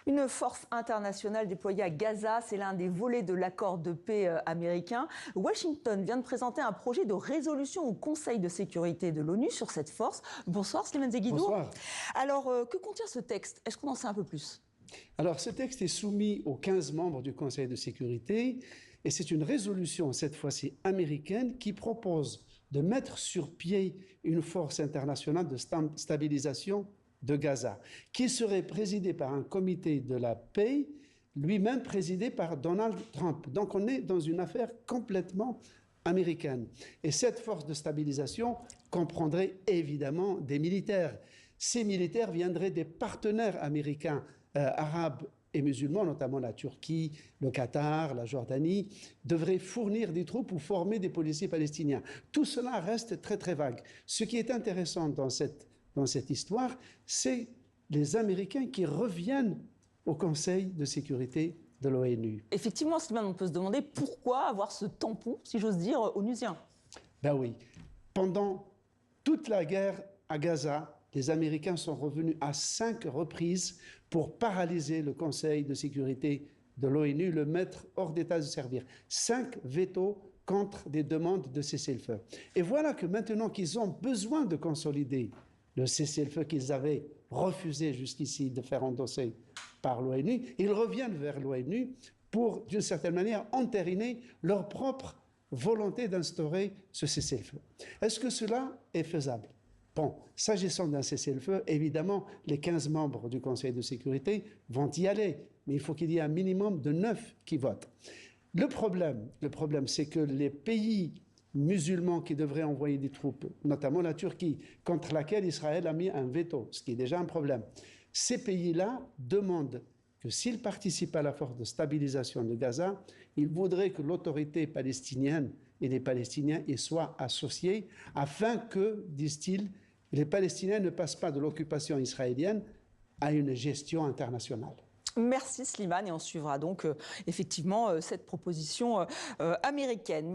Une force internationale déployée à Gaza, c'est l'un des volets de l'accord de paix américain. Washington vient de présenter un projet de résolution au Conseil de sécurité de l'ONU sur cette force. Bonsoir Slimane Zeguidou. Bonsoir. Alors, que contient ce texte? Est-ce qu'on en sait un peu plus? Alors, ce texte est soumis aux 15 membres du Conseil de sécurité et c'est une résolution, cette fois-ci américaine, qui propose de mettre sur pied une force internationale de stabilisation de Gaza, qui serait présidée par un comité de la paix, lui-même présidé par Donald Trump. Donc, on est dans une affaire complètement américaine. Et cette force de stabilisation comprendrait évidemment des militaires. Ces militaires viendraient des partenaires américains, arabes et musulmans, notamment la Turquie, le Qatar, la Jordanie, devraient fournir des troupes ou former des policiers palestiniens. Tout cela reste très très vague. Ce qui est intéressant dans cette histoire, c'est les Américains qui reviennent au Conseil de sécurité de l'ONU. Effectivement, Slimane, on peut se demander pourquoi avoir ce tampon, si j'ose dire, onusien. Ben oui. Pendant toute la guerre à Gaza, les Américains sont revenus à 5 reprises pour paralyser le Conseil de sécurité de l'ONU, le mettre hors d'état de servir. 5 vétos contre des demandes de cessez-le-feu. Et voilà que maintenant qu'ils ont besoin de consolider le cessez-le-feu qu'ils avaient refusé jusqu'ici de faire endosser par l'ONU, ils reviennent vers l'ONU pour, d'une certaine manière, entériner leur propre volonté d'instaurer ce cessez-le-feu. Est-ce que cela est faisable ? Bon, s'agissant d'un cessez-le-feu, évidemment, les 15 membres du Conseil de sécurité vont y aller, mais il faut qu'il y ait un minimum de 9 qui votent. Le problème, c'est que les pays musulmans qui devraient envoyer des troupes, notamment la Turquie, contre laquelle Israël a mis un veto, ce qui est déjà un problème, ces pays-là demandent que s'ils participent à la force de stabilisation de Gaza, ils voudraient que l'autorité palestinienne et les Palestiniens y soient associés afin que, disent-ils, les Palestiniens ne passent pas de l'occupation israélienne à une gestion internationale. Merci Slimane, et on suivra donc effectivement cette proposition américaine.